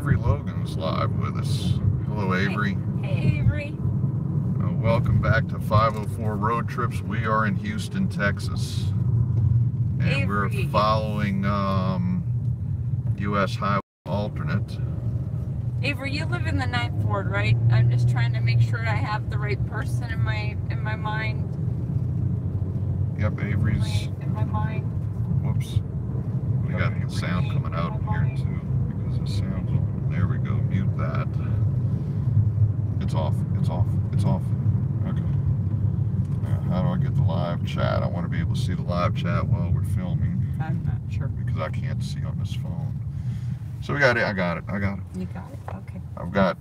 Avery Logan's live with us. Hello, Avery. Hey, Avery. Welcome back to 504 Road Trips. We are in Houston, Texas. And Avery. We're following U.S. Highway alternate. Avery, you live in the 9th Ward, right? I'm just trying to make sure I have the right person in my mind. Yep, Avery's. In my mind. Whoops. We got the sound coming out here too because the sound's on. There we go. Mute that. It's off. It's off. It's off. Okay. Now, how do I get the live chat? I want to be able to see the live chat while we're filming. I'm not sure. Because I can't see on this phone. So we got it. I got it. You got it. Okay. I've got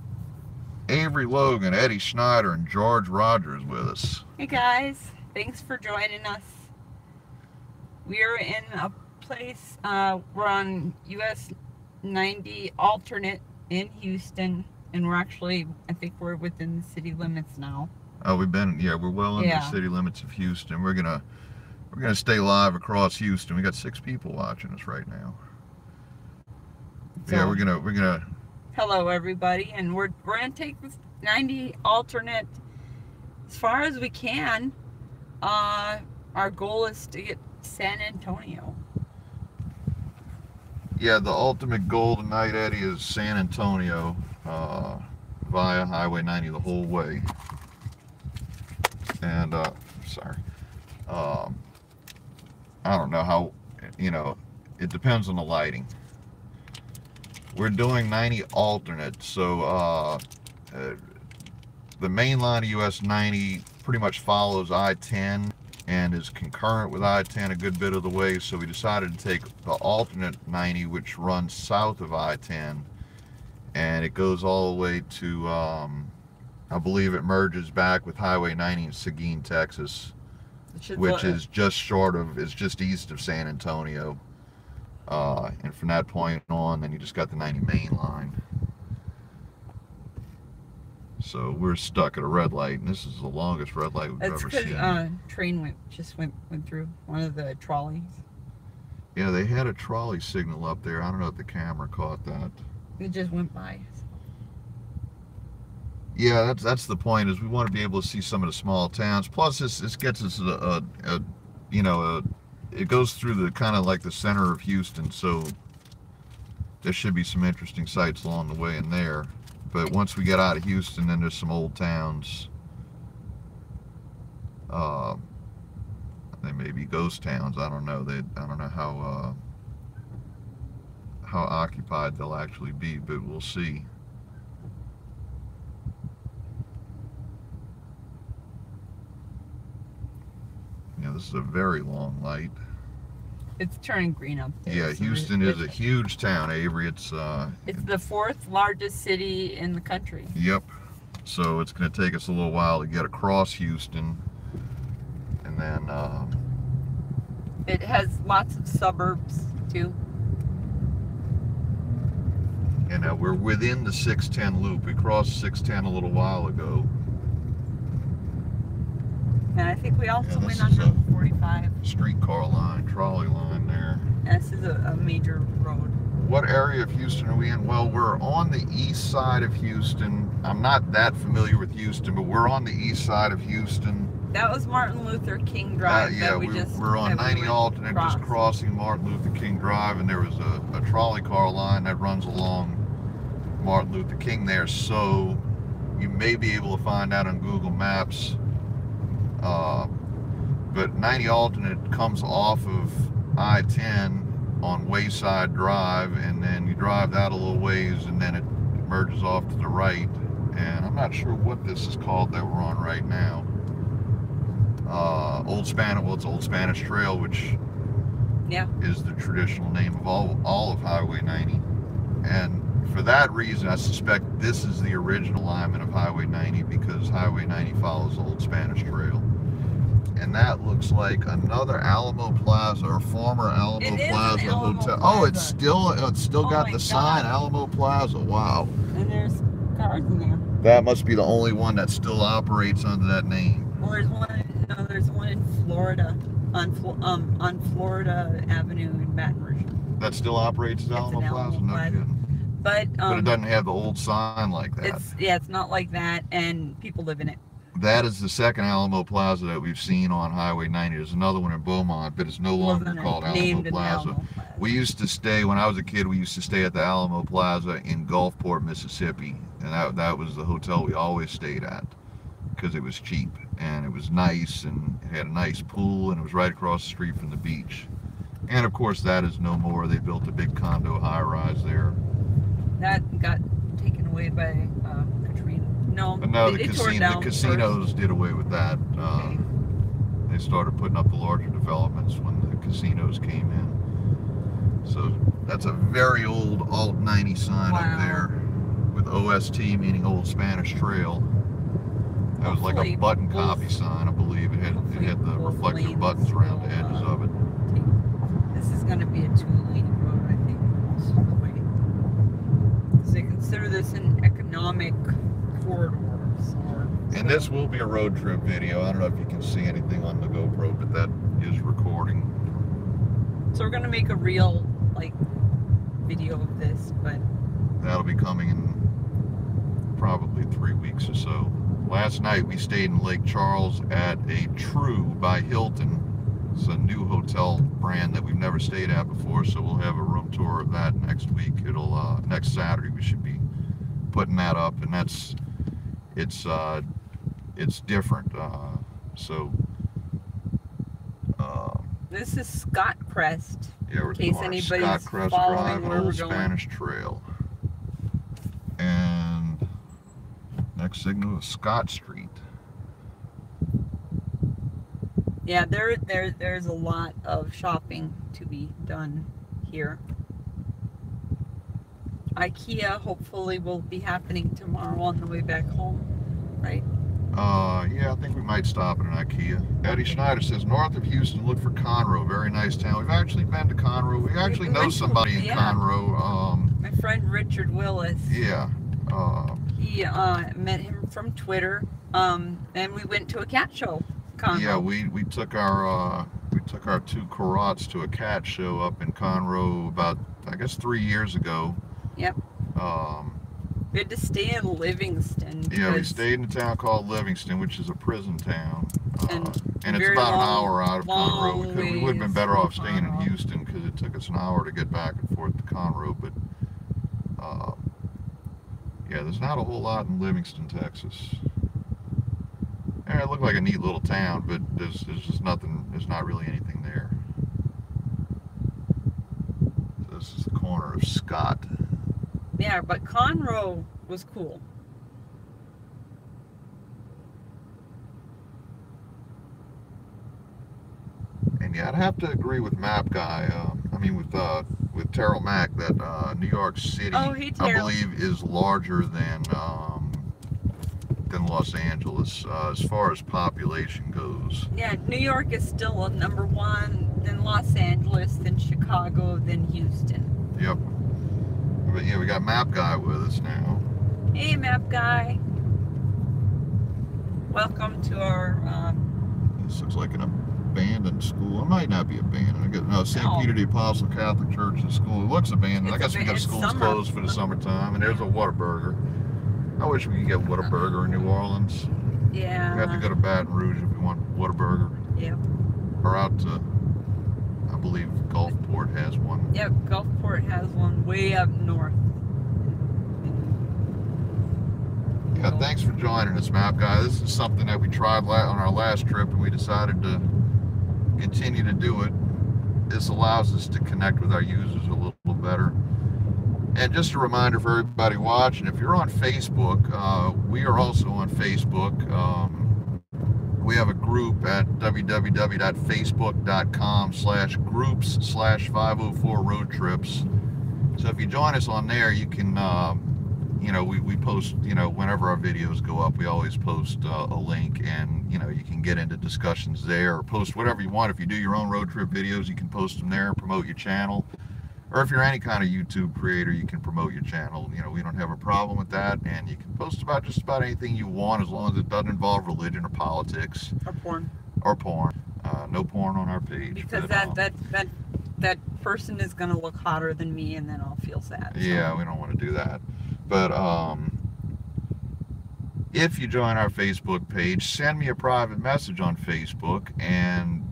Avery Logan, Eddie Schneider, and George Rogers with us. Hey guys, thanks for joining us. We are in a place, we're on US 90 alternate in Houston, and we're actually, I think we're within the city limits now. Oh, we're well into the city limits of Houston. We're gonna stay live across Houston. We got 6 people watching us right now. So, yeah, we're gonna. Hello, everybody, and we're gonna take this 90 alternate as far as we can. Our goal is to get San Antonio. Yeah, the ultimate goal tonight, Eddie, is San Antonio via Highway 90 the whole way. And sorry, I don't know how, it depends on the lighting. We're doing 90 alternate, so the main line of US 90 pretty much follows I-10 and is concurrent with I-10 a good bit of the way, so we decided to take the alternate 90, which runs south of I-10, and it goes all the way to, I believe it merges back with Highway 90 in Seguin, Texas, which is just east of San Antonio. And from that point on, then you just got the 90 main line. So we're stuck at a red light, and this is the longest red light we've ever seen. That's because train just went through one of the trolleys. Yeah, they had a trolley signal up there. I don't know if the camera caught that. It just went by. Yeah, that's the point, is we want to be able to see some of the small towns. Plus, this gets us it goes through the kind of like the center of Houston, so there should be some interesting sights along the way in there. But once we get out of Houston, then there's some old towns. They may be ghost towns. I don't know. I don't know how occupied they'll actually be, but we'll see. Yeah, this is a very long light. It's turning green up there. Yeah, Houston is a huge town, Avery. It's the 4th largest city in the country. Yep. So it's going to take us a little while to get across Houston, and then it has lots of suburbs too. And we're within the 610 loop. We crossed 610 a little while ago. And I think we also went under 45. Streetcar line, trolley line there. And this is a major road. What area of Houston are we in? Well, we're on the east side of Houston. I'm not that familiar with Houston, but we're on the east side of Houston. That was Martin Luther King Drive. Yeah, we're on 90 alternate, just crossing Martin Luther King Drive, and there was a trolley car line that runs along Martin Luther King there. So you may be able to find out on Google Maps. But 90 alternate comes off of I-10 on Wayside Drive, and then you drive that a little ways, and then it merges off to the right. And I'm not sure what this is called that we're on right now. It's Old Spanish Trail, which is the traditional name of all of Highway 90. And for that reason, I suspect this is the original alignment of Highway 90, because Highway 90 follows the Old Spanish Trail. And that looks like another Alamo Plaza, or former Alamo Plaza hotel. Oh, it's still got the sign, Alamo Plaza. Wow. And there's cars in there. That must be the only one that still operates under that name. Or there's one in Florida, on Florida Avenue in Baton Rouge. That still operates as Alamo Plaza? No kidding. But it doesn't have the old sign like that. It's not like that, and people live in it. That is the second Alamo Plaza that we've seen on Highway 90. There's another one in Beaumont, but it's no longer called Alamo Plaza. We used to stay, when I was a kid, we used to stay at the Alamo Plaza in Gulfport, Mississippi. And that was the hotel we always stayed at because it was cheap and it was nice and it had a nice pool and it was right across the street from the beach. And of course that is no more. They built a big condo high-rise there. That got taken away by Katrina. No, the casinos did away with that. They started putting up the larger developments when the casinos came in. So that's a very old Alt 90 sign up there with OST, meaning Old Spanish Trail. That was like a button copy sign, I believe. It had the reflective buttons around the edges of it. This is going to be a 2-lane road, I think, most of the way. Because they consider this an economic corridor. And this will be a road trip video. I don't know if you can see anything on the GoPro, but that is recording. So we're going to make a real, video of this, but... That'll be coming in probably 3 weeks or so. Last night we stayed in Lake Charles at a True by Hilton. It's a new hotel brand that we've never stayed at before, so we'll have a room tour of that next week. It'll next Saturday we should be putting that up, and it's different. This is Scott Crest. Yeah, we're doing Scott Crest Drive, an old Spanish Trail, and next signal is Scott Street. Yeah, there's a lot of shopping to be done here. IKEA hopefully will be happening tomorrow on the way back home, right? Yeah, I think we might stop at an IKEA. Eddie Schneider says, north of Houston, look for Conroe. Very nice town. We've actually been to Conroe. We actually know somebody in Conroe. My friend Richard Willis. Yeah. He met him from Twitter, and we went to a cat show. Conroe. Yeah, we took our 2 Karats to a cat show up in Conroe about, I guess, 3 years ago. Yep. We had to stay in Livingston. Yeah, we stayed in a town called Livingston, which is a prison town. And it's about an hour out of Conroe. We would have been better off staying in Houston because it took us an hour to get back and forth to Conroe. But yeah, there's not a whole lot in Livingston, Texas. Yeah, it looked like a neat little town, but there's just nothing. There's not really anything there. So this is the corner of Scott. Yeah, but Conroe was cool. And yeah, I'd have to agree with Map Guy. With Terrell Mack that New York City, I believe, is larger than Los Angeles as far as population goes. Yeah, New York is still #1, then Los Angeles, then Chicago, then Houston. Yep. But yeah, we got Map Guy with us now. Hey, Map Guy. Welcome to our... This looks like an abandoned school. It might not be abandoned. St. Peter the Apostle Catholic Church and School. It looks abandoned. I guess we got schools closed for the summertime. And there's a Whataburger. I wish we could get Whataburger in New Orleans. Yeah. We have to go to Baton Rouge if we want Whataburger. Yep. Or out to, I believe, Gulfport has one. Yep, Gulfport has one way up north. Yeah, thanks for joining us, Map Guy. This is something that we tried on our last trip, and we decided to continue to do it. This allows us to connect with our users a little better. And just a reminder for everybody watching, if you're on Facebook, we are also on Facebook. We have a group at www.facebook.com/groups/504roadtrips. So if you join us on there, you can, we post, whenever our videos go up, we always post a link, and, you can get into discussions there or post whatever you want. If you do your own road trip videos, you can post them there and promote your channel. Or if you're any kind of YouTube creator, you can promote your channel. We don't have a problem with that, and you can post about just about anything you want as long as it doesn't involve religion or politics. Or porn. Or porn. No porn on our page. Because but, that person is gonna look hotter than me, and then I'll feel sad. Yeah, we don't want to do that. But if you join our Facebook page, send me a private message on Facebook and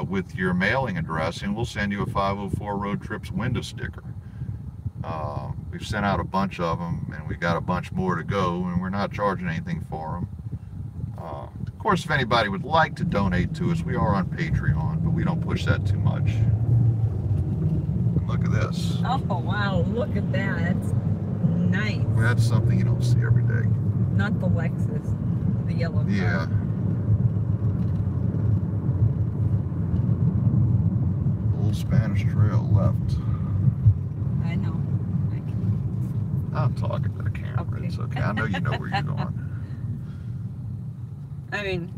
with your mailing address, and we'll send you a 504 Road Trips window sticker. We've sent out a bunch of them, and we got a bunch more to go, and we're not charging anything for them. Of course, if anybody would like to donate to us, we are on Patreon, but we don't push that too much. And look at this. Oh wow, look at that. That's nice. Well, that's something you don't see every day. Not the Lexus, the yellow car. Yeah. Old Spanish Trail left. I know. I'm talking to the camera. Okay. It's okay. I know you know where you're going. I mean,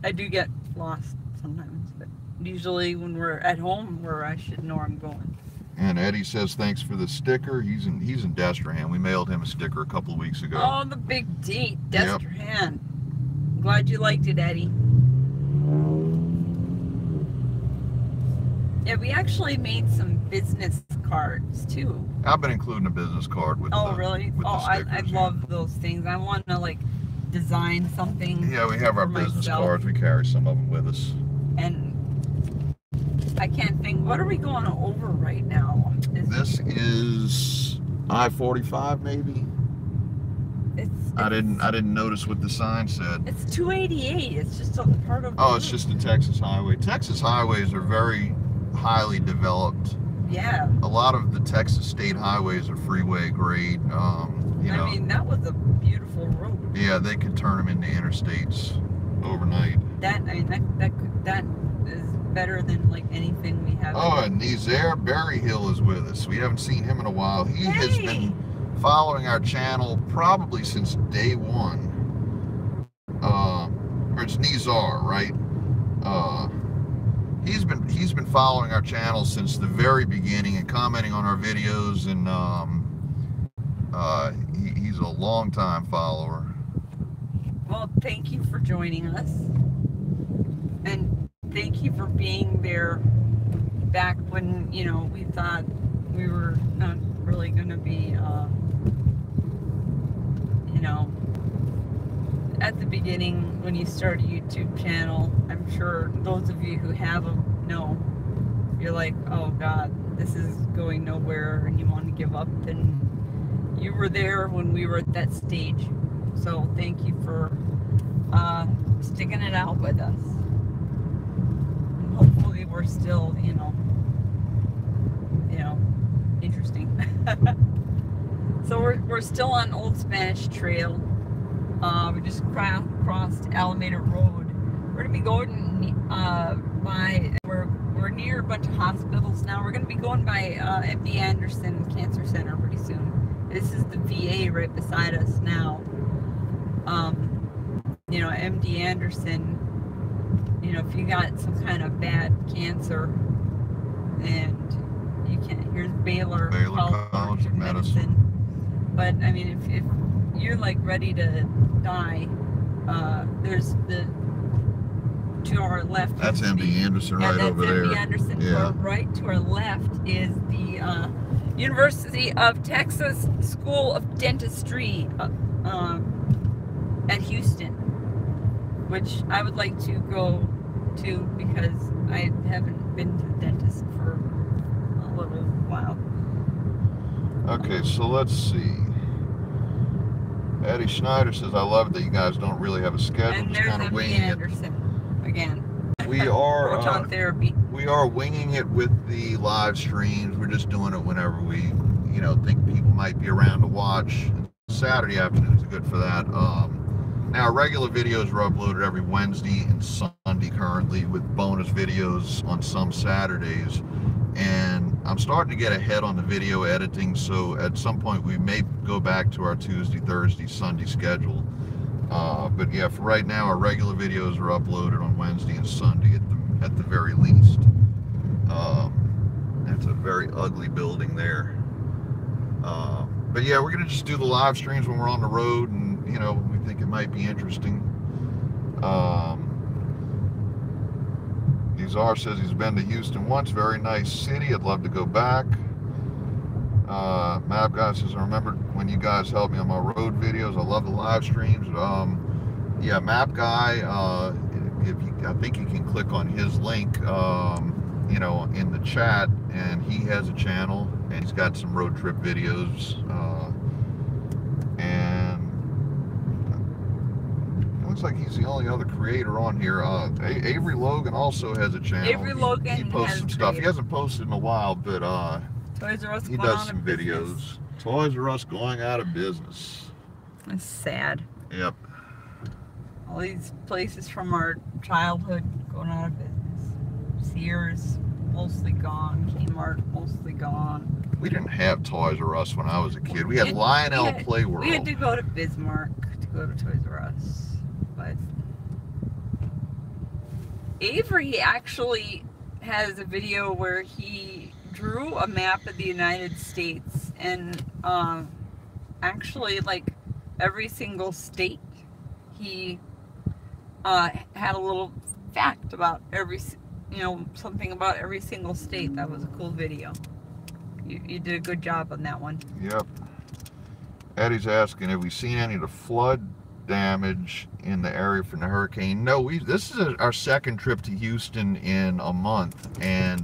I do get lost sometimes, but usually when we're at home, where I should know where I'm going. And Eddie says thanks for the sticker. He's in Destrehan. We mailed him a sticker a couple of weeks ago. Oh, the big date, Yep. Destrehan. Glad you liked it, Eddie. Yeah, we actually made some business cards too. I've been including a business card with Oh, the, really? with Oh, the I stickers. love those things. I want to like design something. Yeah, we have our for business myself. cards. We carry some of them with us. And I can't think. What are we going over right now? This is I-45 maybe. I didn't notice what the sign said. It's 288. It's just a part of. Oh, it's just a Texas highway. Texas highways are very highly developed. Yeah. A lot of the Texas state highways are freeway grade. You know, I mean, that was a beautiful road. yeah, they could turn them into interstates overnight. That is better than like anything we have. Oh, and Nizer Berryhill is with us. We haven't seen him in a while. He has been following our channel probably since day one. Or it's Nizar, right? He's been following our channel since the very beginning and commenting on our videos, and he's a long-time follower. Well, thank you for joining us, and thank you for being there back when, you know, we thought we were not really going to be, you know, at the beginning when you start a YouTube channel. I'm sure those of you who have them know, you're like, oh God, this is going nowhere, and you want to give up, and you were there when we were at that stage. So thank you for sticking it out with us. And hopefully we're still, you know, interesting. So we're still on Old Spanish Trail. We just crossed Alameda Road. We're gonna be going we're near a bunch of hospitals now. We're gonna be going by MD Anderson Cancer Center pretty soon. This is the VA right beside us now. You know, MD Anderson, you know, if you got some kind of bad cancer, and you can, here's Baylor College of Medicine. But I mean, if you're like ready to die, there's the, to our left. That's MD Anderson right over there. Yeah, that's MD Anderson. Yeah. To our right, to our left is the University of Texas School of Dentistry at Houston, which I would like to go to because I haven't been to the dentist for a little while. Okay, so let's see. Eddie Schneider says, I love it that you guys don't really have a schedule. And Just there's kind of MD winging Anderson again. it. We are Proton therapy. we are winging it with the live streams. We're just doing it whenever we, you know, think people might be around to watch. Saturday afternoons are good for that. Now, regular videos are uploaded every Wednesday and Sunday currently, with bonus videos on some Saturdays. And I'm starting to get ahead on the video editing, so at some point we may go back to our Tuesday, Thursday, Sunday schedule. But yeah, for right now, our regular videos are uploaded on Wednesday and Sunday at the very least. That's a very ugly building there. But yeah, we're gonna just do the live streams when we're on the road, and you know, we think it might be interesting. Nizar says he's been to Houston once. Very nice city. I'd love to go back. Map Guy says, I remember when you guys helped me on my road videos. I love the live streams. Yeah, Map Guy, I think you can click on his link, you know, in the chat, and he has a channel, and he's got some road trip videos, and it looks like he's the only other creator on here. Avery Logan also has a channel. Avery Logan he posts some stuff. He hasn't posted in a while, but Toys R Us he does some videos. Toys R Us going out of business. It's sad. Yep. All these places from our childhood going out of business. Sears, mostly gone. Kmart, mostly gone. We didn't have Toys R Us when I was a kid. We had Lionel Playworld. We had to go to Bismarck to go to Toys R Us. But Avery actually has a video where he drew a map of the United States, and actually, like, every single state, he had a little fact about every, you know, something about every single state. That was a cool video. You did a good job on that one. Yep. Eddie's asking, have we seen any of the flood damage in the area from the hurricane? No, this is our second trip to Houston in a month, and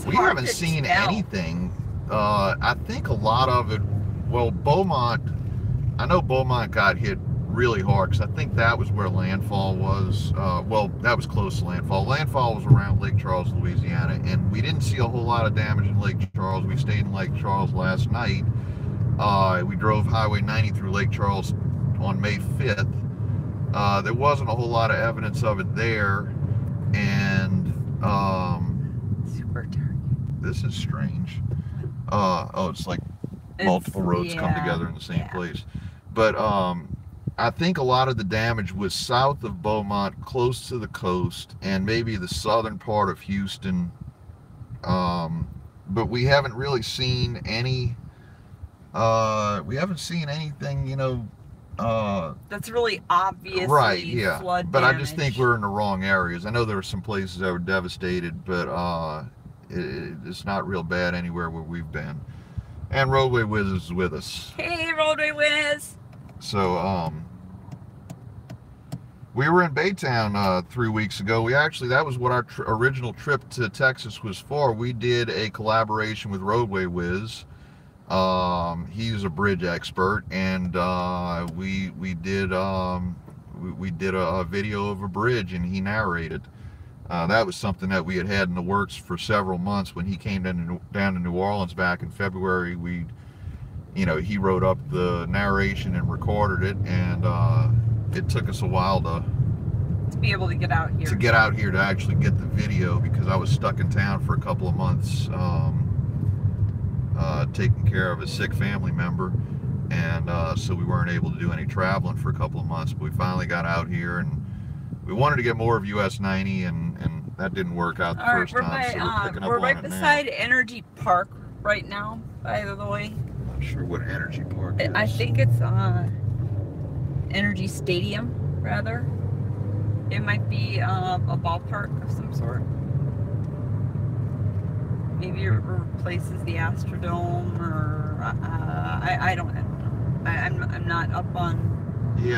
we haven't seen anything. I think a lot of it, well, Beaumont, I know Beaumont got hit really hard, because I think that was where landfall was. Well, that was close to landfall. Landfall was around Lake Charles, Louisiana, and we didn't see a whole lot of damage in Lake Charles. We stayed in Lake Charles last night. We drove Highway 90 through Lake Charles on May 5th. There wasn't a whole lot of evidence of it there, and super dark. This is strange. Oh, it's like multiple roads come together in the same place. But I think a lot of the damage was south of Beaumont, close to the coast, and maybe the southern part of Houston. But we haven't really seen any. We haven't seen anything, you know. That's really obvious. Right, yeah. Flood but damage. I just think we're in the wrong areas. I know there were some places that were devastated, but it's not real bad anywhere where we've been. And Roadway Wiz is with us. Hey, Roadway Wiz. So, we were in Baytown 3 weeks ago. That was what our original trip to Texas was for. We did a collaboration with Roadway Wiz. He's a bridge expert, and we did a video of a bridge, and he narrated. That was something that we had in the works for several months. When he came down to New Orleans back in February, he wrote up the narration and recorded it, and it took us a while to be able to get out here. To actually get the video, because I was stuck in town for a couple of months, taking care of a sick family member, and so we weren't able to do any traveling for a couple of months. But we finally got out here, and we wanted to get more of US 90, and that didn't work out the first time. So we're picking up on it now. We're right beside Energy Park right now, by the way. I'm not sure what Energy Park is. I think it's Energy Stadium, rather. It might be a ballpark of some sort. Maybe it replaces the Astrodome, or I don't know. I'm not up on the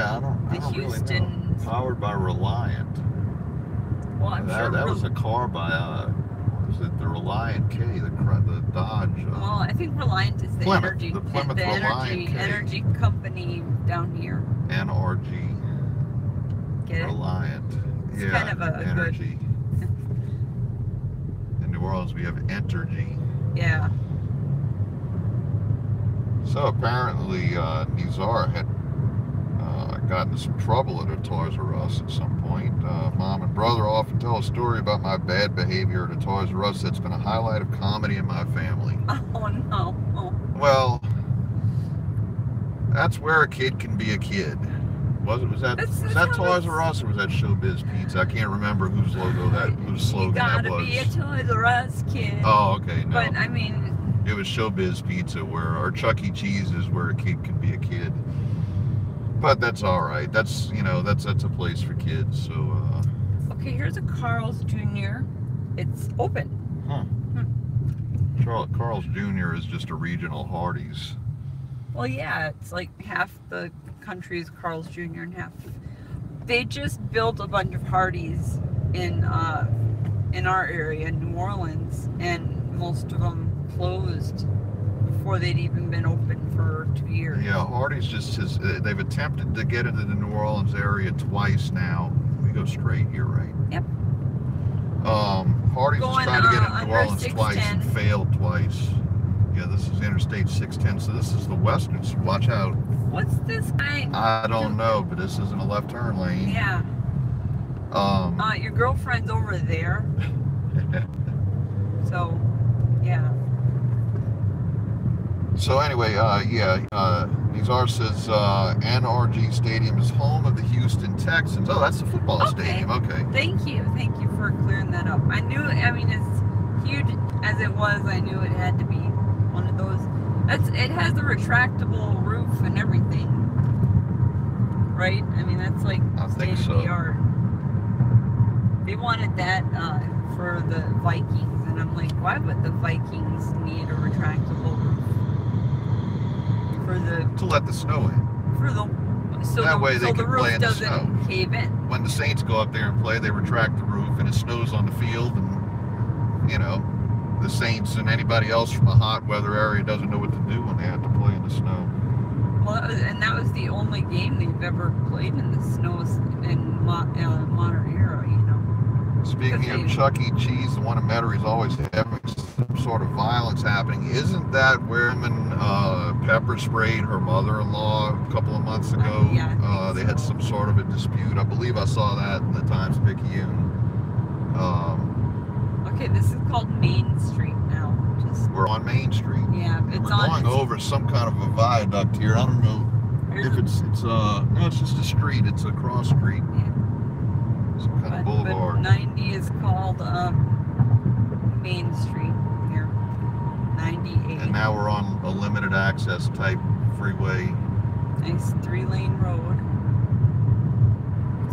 Houston. Really know. Powered by Reliant. Well, I'm sure that was a car by was it the Reliant K, the Dodge? Well, I think Reliant is the Plymouth, energy company down here. NRG. Get it? Reliant. It's kind of a energy. good. In New Orleans, we have Entergy. Yeah. So apparently, Nizar had gotten into some trouble at a Toys R Us at some point. Mom and brother often tell a story about my bad behavior at a Toys R Us that's been a highlight of comedy in my family. Oh no. Oh. Well, that's where a kid can be a kid. Was that Toys R Us, or was that Showbiz Pizza? I can't remember whose slogan that was. You gotta be a Toys R Us kid. Oh, okay. No. But I mean, it was Showbiz Pizza, or Chuck E. Cheese is where a kid can be a kid. But that's all right. That's a place for kids. So. Okay, here's a Carl's Jr. It's open. Huh. Carl's Jr. is just a regional Hardee's. Well, yeah, it's like half the country is Carl's Jr. and half. They just built a bunch of Hardee's in our area, in New Orleans, and most of them closed before they'd even been open for 2 years. Yeah, Hardee's just has, they've attempted to get into the New Orleans area twice now. We go straight here, right? Yep. Hardee's has tried to get into New Orleans twice 610. and failed twice. Yeah, this is Interstate 610, so this is the western, so watch out. What's this guy? I don't know, but this isn't a left turn lane. Yeah. Your girlfriend's over there. So, yeah. So anyway, Nizar says NRG Stadium is home of the Houston Texans. Oh, that's the football stadium. Okay. Thank you for clearing that up. I mean, as huge as it was, I knew it had to be one of those. It has the retractable roof and everything, right? I mean, that's like state of the art. They wanted that for the Vikings, and I'm like, why would the Vikings need a retractable roof? To let the snow in. So that way they can play in the snow. Doesn't cave in. When the Saints go up there and play, they retract the roof, and it snows on the field, and the Saints and anybody else from a hot weather area doesn't know what to do when they have to play in the snow. Well, that was the only game they've ever played in the snow in modern era, Speaking of Chuck E. Cheese, the one in Metairie is always having some sort of violence happening. Isn't that where women pepper sprayed her mother-in-law a couple of months ago? Yeah, they had some sort of a dispute. I believe I saw that in the Times-Picayune. Okay, this is called Main Street now. We're on Main Street. Yeah, we're going over some kind of a viaduct here. I don't know if it's no, it's just a street. It's a cross street. Yeah. Some kind of boulevard. But 90 is called Main Street here. 98. And now we're on a limited access type freeway. Nice 3-lane road.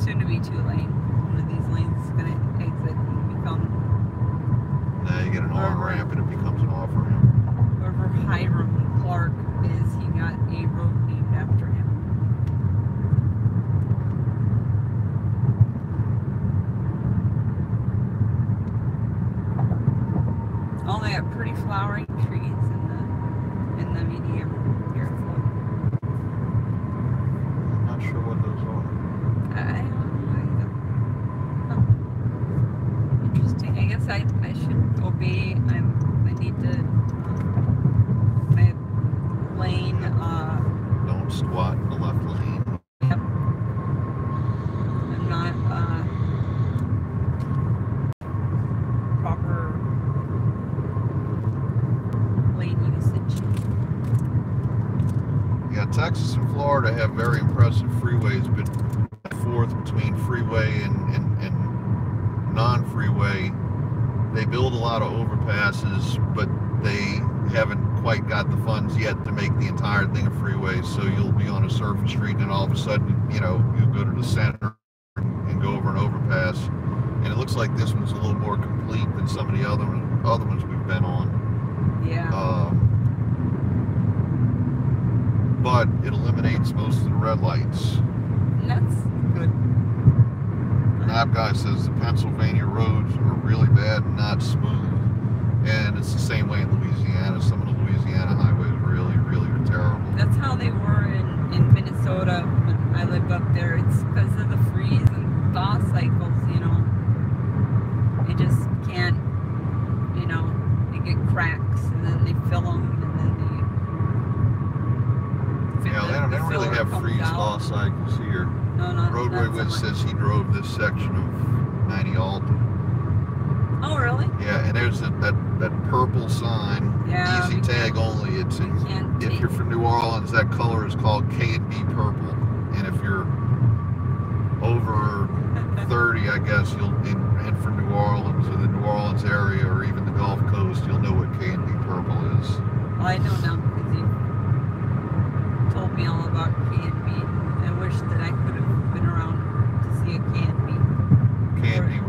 Soon to be 2-lane. One of these lanes is going to exit and become. Now you get an on-ramp and it becomes an off-ramp. Whoever Hiram Clark is, he got a road named after him. Oh, they have pretty flowering trees in the medium here. I'm not sure what those are. I don't know either. Interesting. I guess I should obey. I need to my lane. Don't squat in the left lane. Yep. I'm not proper lane usage. Yeah, Texas and Florida have very impressive freeways, but forth between freeway and non-freeway. They build a lot of overpasses, but they haven't quite got the funds yet to make the entire thing a freeway. So you'll be on a surface street, and all of a sudden, you'll go to the center and go over an overpass. And it looks like this one's a little more complete than some of the other ones we've been on. Yeah. But it eliminates most of the red lights. And that's good. Map guy says the Pennsylvania roads are really bad and not smooth. And it's the same way in Louisiana. Some of the Louisiana highways really are terrible. That's how they were in Minnesota when I lived up there. It's because of the freeze and thaw cycles, They just can't, they get cracks and then they fill them and then they... Yeah, they don't really have freeze-thaw cycles here. No, not Roadway Wiz says he drove this section of 90 Alton. Oh, really? Yeah, and there's that purple sign, Yeah, easy tag only. It's if you're from New Orleans, that color is called K&B purple. And if you're over 30, I guess, and from New Orleans or the New Orleans area or even the Gulf Coast, you'll know what K&B purple is. Well, I know now because you told me all about K&B. I wish that I could have been around to see a K&B. K&B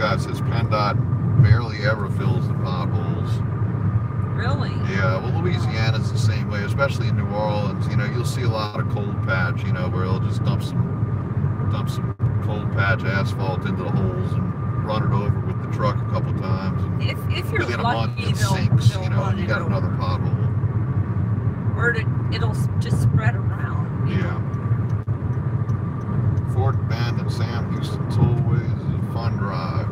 guy says PennDOT barely ever fills the potholes. Really? Yeah, well, Louisiana's the same way, especially in New Orleans. You know, you'll see a lot of cold patch, you know, where they'll just dump some cold patch asphalt into the holes and run it over with the truck a couple times. And if you're within a lucky, month it sinks, you know, and you got another pothole. Or it'll just spread around. Yeah. Fort Bend and Sam Houston Tollways is a fun drive.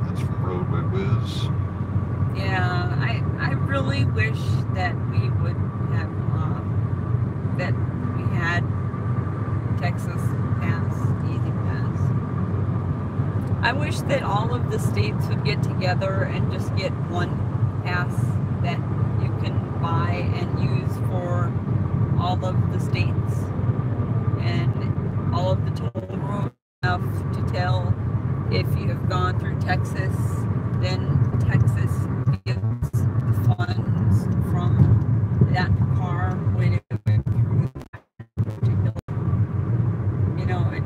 That's from Roadway Whiz. Yeah, I really wish that we would have, that we had Texas Pass, Easy Pass. I wish that all of the states would get together and just get one pass that you can buy and use for all of the states, and all of the toll roads enough to tell if you have gone through Texas, then Texas gets the funds from that car when it went through that particular. You know, it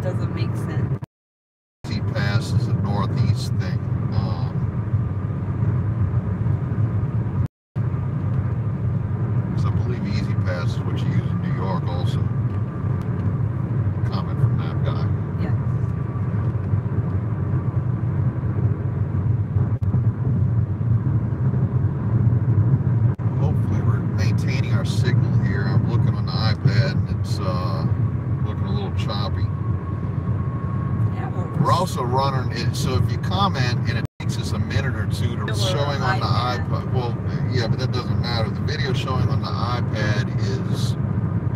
doesn't make sense. Easy Pass is a Northeast thing. I believe Easy Pass is what you use in New York also. Comment from that guy. Yeah. Hopefully we're maintaining our signal here. I'm looking on the iPad and it's looking a little choppy. Yeah, We're also running it, so if you comment and it takes us a minute or two to showing on the iPad, well, yeah, but that doesn't matter. The video showing on the iPad is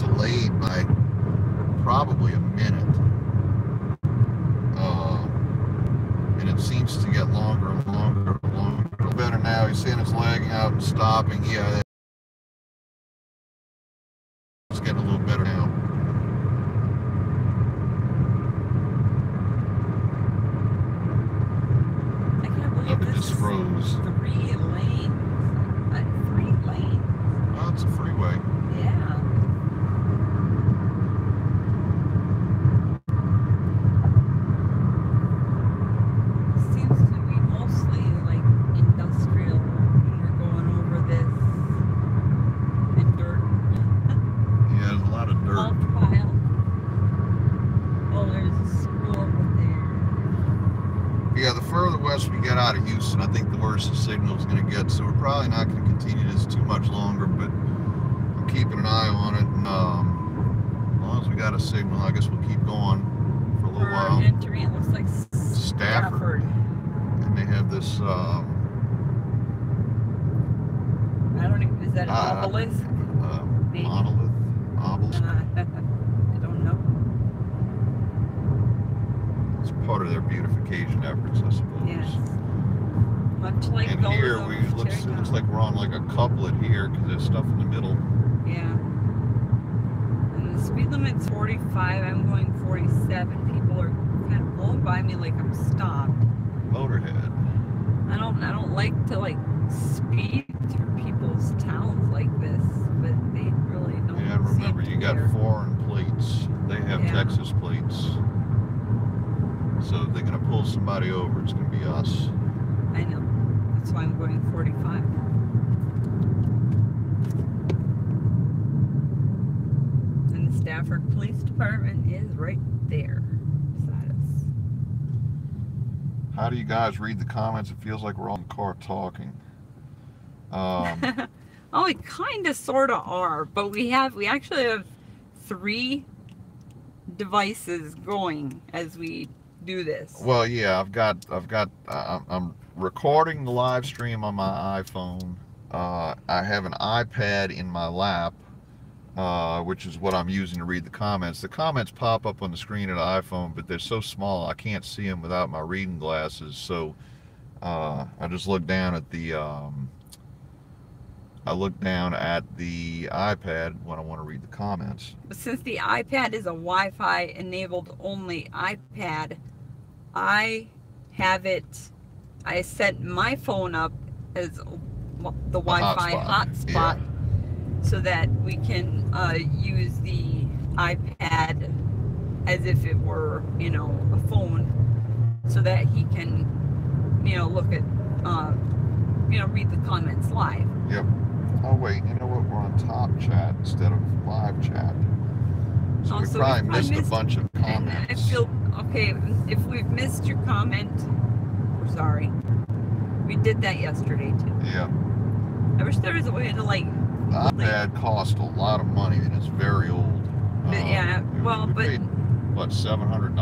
delayed by probably a minute. And it seems to get longer and longer and longer. A little better now. He's saying it's lagging out and stopping. Yeah, it's getting a little better now. I can't believe Look at this this froze. 3 lanes. 3 lanes. Oh, it's a freeway. Yeah. Seems to be mostly like industrial when we're going over this, and dirt. Yeah, there's a lot of dirt. Mulch pile. Oh, there's a school over there. Yeah, the further west we get out of Houston, I think the worse the signal is going to get. So we're probably not going to continue this too much longer, but I'm keeping an eye on it. And as long as we got a signal, I guess we'll keep going for a little while. Entering, it looks like Stafford. And they have this. I don't even. Is that an obelisk? Maybe. Monolith? Obelisk? I don't know. It's part of their beautification efforts, I suppose. Yes. Much like And those here of it looks like we're on like a couplet here because there's stuff in the middle. Yeah. And the speed limit's 45. I'm going 47. People are kind of blowing by me like I'm stopped. Motorhead. I don't like to like speed through people's towns like this, but they really don't. Yeah, remember seem you to got care. foreign plates. They have Yeah. Texas plates. So if they're gonna pull somebody over, it's gonna be us. I know. That's why I'm going 45. And the Stafford Police Department is right there beside us. How do you guys read the comments? It feels like we're all in the car talking. Oh, we kind of sort of are, but we actually have 3 devices going as we do this. Well, yeah, I'm recording the live stream on my iPhone. I have an iPad in my lap, which is what I'm using to read the comments. The comments pop up on the screen of the iPhone, but they're so small I can't see them without my reading glasses. So I just look down at the iPad when I want to read the comments. But since the iPad is a Wi-Fi enabled only iPad, I set my phone up as the Wi-Fi hotspot, yeah, so that we can use the iPad as if it were, you know, a phone, so that he can, you know, look at, you know, read the comments live. Yep. Oh wait, you know what? We're on top chat instead of live chat. So we probably missed a bunch of comments. And I feel, okay, if we've missed your comment, we're sorry. We did that yesterday too. Yeah. I wish there was a way to like... The iPad cost a lot of money and it's very old. Yeah, well, we but... paid, what, $700?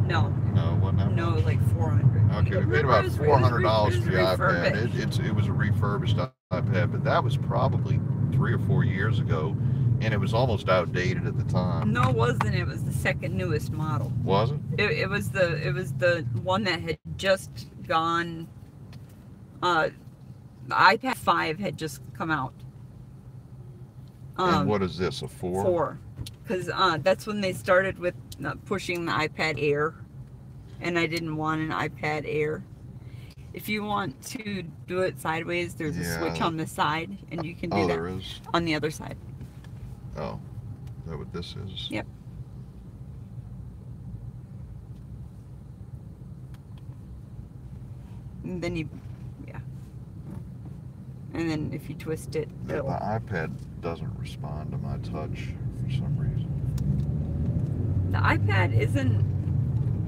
No. No, wasn't that No, much? like $400. Okay, we paid about $400 for the iPad. It was a refurbished iPad, but that was probably 3 or 4 years ago, and it was almost outdated at the time. No, it wasn't. It was the second newest model. Was it? It was the one that had just gone. The iPad 5 had just come out. And what is this, a 4? 4, because that's when they started with pushing the iPad Air, and I didn't want an iPad Air. If you want to do it sideways, there's a switch on the side, and you can do that there is? on the other side. Oh, is that what this is? Yep. And then you, yeah. And then if you twist it, The iPad doesn't respond to my touch for some reason. The iPad isn't,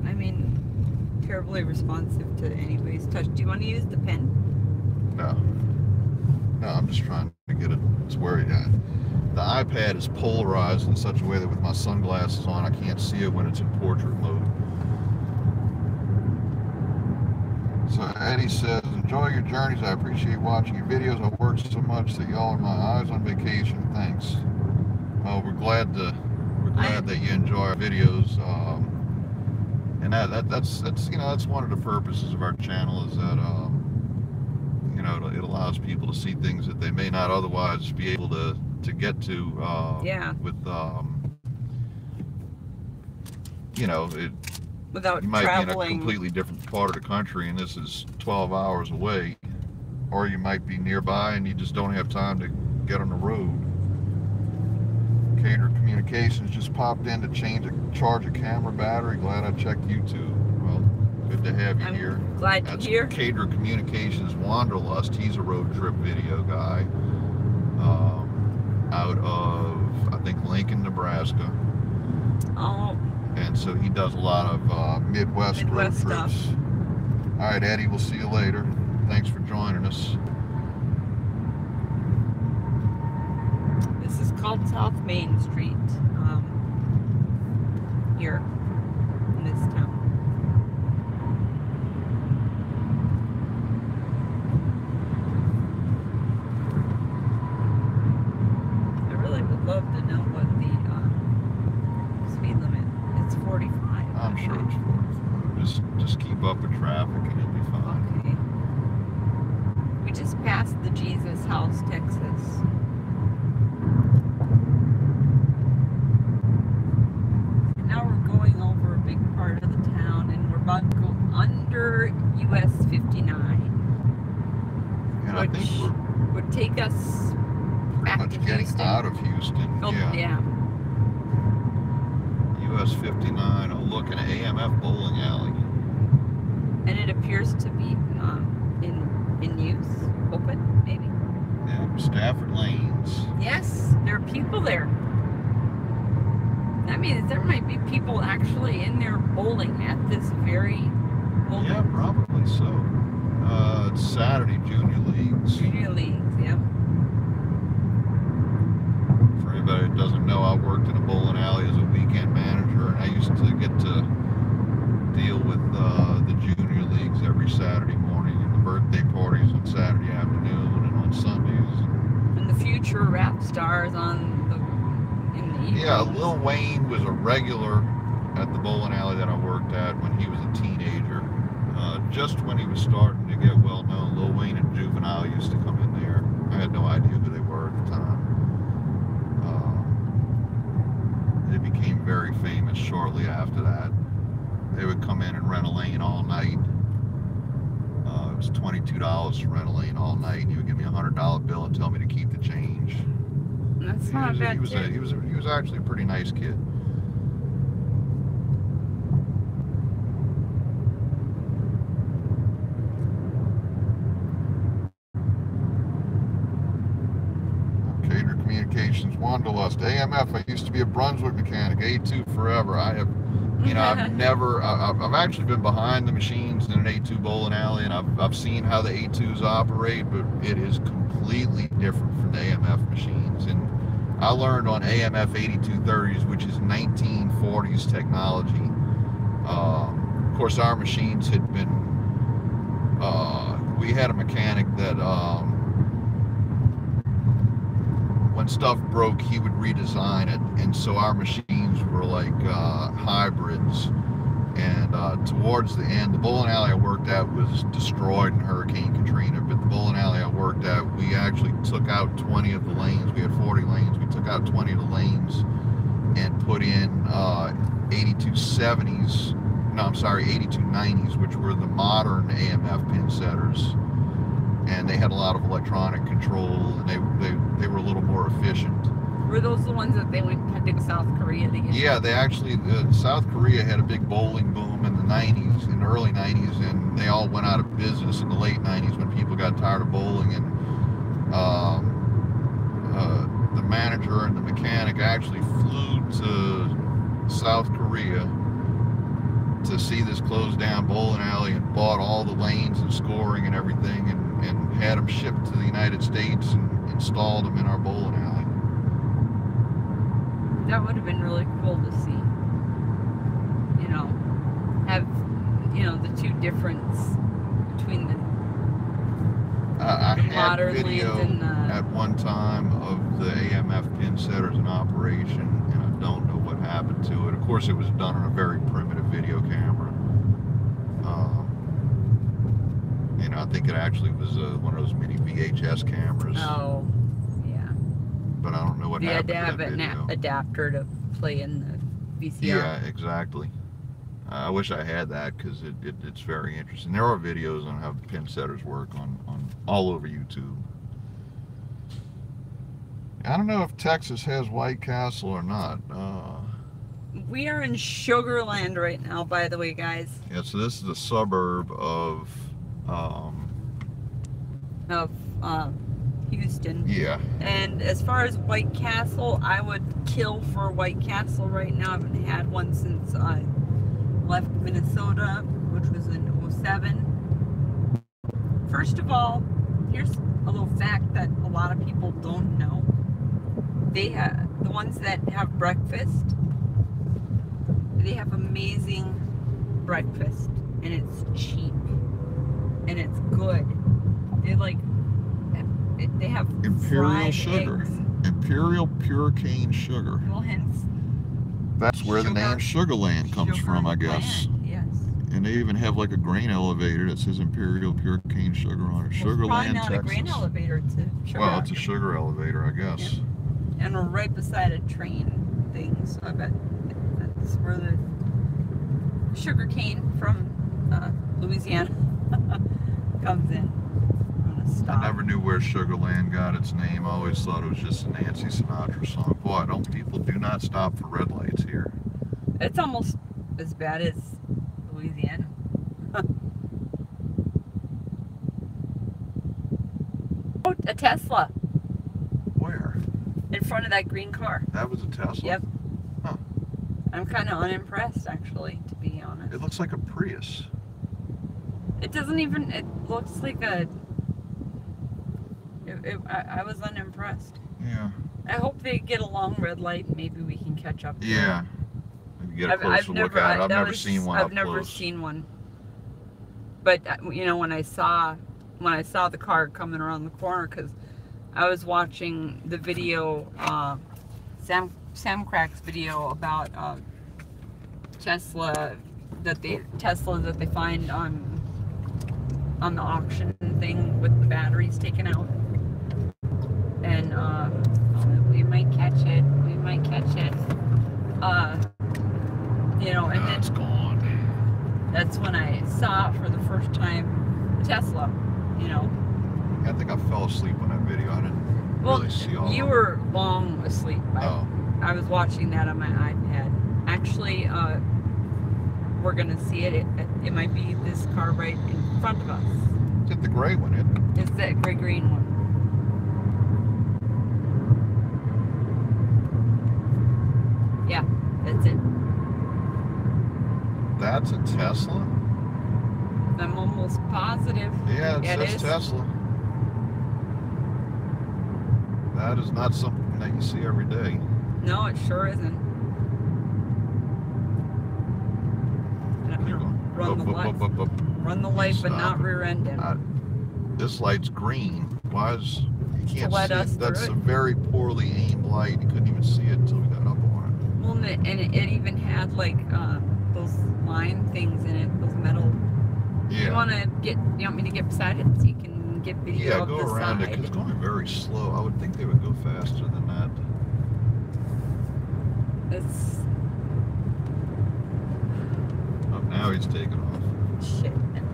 I mean, terribly responsive to anybody's touch. Do you want to use the pen? No. No, I'm just trying to get it to where the iPad is polarized in such a way that with my sunglasses on, I can't see it when it's in portrait mode. So Eddie says, enjoy your journeys. I appreciate watching your videos. I work so much that y'all are my eyes on vacation. Thanks. Well, we're glad that you enjoy our videos. And that's you know, that's one of the purposes of our channel, is that you know, it allows people to see things that they may not otherwise be able to get to. With you know, without you might traveling. be in a completely different part of the country, and this is 12 hours away, or you might be nearby and you just don't have time to get on the road. Cater Communications just popped in to charge a camera battery. Glad I checked YouTube. Well, good to have you here. Glad you're here. Cater Communications Wanderlust. He's a road trip video guy out of, I think, Lincoln, Nebraska. Oh. And so he does a lot of Midwest road trips. Stuff. All right, Eddie, we'll see you later. Thanks for joining us. This is called South Main Street, here in this town. I really would love to know what the speed limit. It's 45. I'm sure it's 45. Just keep up with traffic and you'll be fine. Okay. We just passed the Jesus House, Texas. Now we're going over a big part of the town, and we're about to go under US 59, And I think which we're would take us back much to getting Houston. out of Houston. Oh, yeah. US 59, a look at an AMF bowling alley. And it appears to be in use, open, maybe. Yeah, Stafford Lanes. Yes, there are people there. That means there might be people actually in there bowling at this very moment. Yeah, probably so. It's Saturday, Junior Leagues. Junior leagues, yeah. For anybody that doesn't know, I worked in a bowling alley as a weekend manager, and I used to get to deal with the junior leagues every Saturday morning, and the birthday parties on Saturday afternoon and on Sundays. And the future rap stars in the evening. Yeah, Lil Wayne was a regular at the bowling alley that I worked at when he was a teenager. Just when he was starting to get well known, Lil Wayne and Juvenile used to come in there. I had no idea who they were at the time. They became very famous shortly after that. They would come in and rent a lane all night. It was $22 to rent a lane all night, and he would give me a $100 bill and tell me to keep the change. That's not bad. He was actually a pretty nice kid. Raider Communications, Wanderlust, AMF. I used to be a Brunswick mechanic, A2 forever. I have, you know, I've actually been behind the machines in an A2 bowling alley, and I've seen how the A2s operate, but it is completely different from the AMF machines. And I learned on AMF 8230s, which is 1940s technology. Of course, our machines had been, we had a mechanic that, when stuff broke, he would redesign it, and so our machines were like hybrids. And towards the end, the bowling alley I worked at was destroyed in Hurricane Katrina, but the bowling alley I worked at, we actually took out 20 of the lanes. We had 40 lanes. We took out 20 of the lanes and put in 8270s, no, I'm sorry, 8290s, which were the modern AMF pin setters. And they had a lot of electronic control, and they were a little more efficient. Were those the ones that they had to go to South Korea to get? Yeah, they actually, South Korea had a big bowling boom in the 90s, in the early 90s, and they all went out of business in the late 90s when people got tired of bowling. And the manager and the mechanic actually flew to South Korea to see this closed down bowling alley and bought all the lanes and scoring and everything, and had them shipped to the United States and installed them in our bowling alley. That would have been really cool to see. You know, have, you know, the two difference between the I had modern video lanes and at one time of the AMF pin setters in operation, and I don't know what happened to it. Of course, it was done on a very primitive video camera. You know, I think it actually was one of those mini VHS cameras. Oh, yeah. But I don't know what happened to that video. You had to have an adapter to play in the VCR. Yeah, exactly. I wish I had that, because it's very interesting. There are videos on how pin setters work on all over YouTube. I don't know if Texas has White Castle or not. We are in Sugarland right now, by the way, guys. Yeah, so this is a suburb of Houston. Yeah. And as far as White Castle, I would kill for White Castle right now. I haven't had one since I left Minnesota, which was in 2007. First of all, here's a little fact that a lot of people don't know. They have, the ones that have breakfast, they have amazing breakfast, and it's cheap, and it's good. They have Imperial sugar. Eggs. Imperial pure cane sugar. Well, hence that's where the name Sugarland comes from, I guess. Yes. And they even have like a grain elevator that says Imperial pure cane sugar on it. Well, Sugarland, Texas. It's probably not a grain elevator, it's a sugar. Well, it's a sugar elevator, I guess. Yeah. And we're right beside a train thing, so I bet that's where the sugar cane from Louisiana comes in. I'm gonna stop. I never knew where Sugarland got its name. I always thought it was just a Nancy Sinatra song. Boy, people do not stop for red lights here. It's almost as bad as Louisiana. Oh, a Tesla. Where? In front of that green car. That was a Tesla? Yep. Huh. I'm kind of unimpressed, actually, to be honest. It looks like a Prius. It doesn't even, it looks like a, I was unimpressed. Yeah. I hope they get a long red light and maybe we can catch up. Yeah. Maybe get a closer look at it. I've never seen one I've never seen one. But, you know, when I saw the car coming around the corner, because I was watching the video, Sam Crack's video about Teslas that they find on the auction thing with the batteries taken out, and we might catch it. You know, and it's gone. That's when I saw for the first time Tesla. You know. I think I fell asleep on that video. I didn't really see all of it. You were long asleep. Oh. I was watching that on my iPad. Actually, we're gonna see it. It might be this car right in front of us. Is it the gray one, isn't it? It's that gray-green one. That's a Tesla? I'm almost positive. Yeah, it says is. Tesla. That is not something that you see every day. No, it sure isn't. Run the light. Run the light, but not rear-end him. This light's green. Why is... You can't let see us it. That's through a it. very poorly aimed light. You couldn't even see it until we got up on it. Well, and it even had like those line things in it, those metal. Yeah. You want me to get beside it so you can get video of the side? Yeah, go around it, because it's going very slow. I would think they would go faster than that. It's... Oh, now he's taking off. Shit.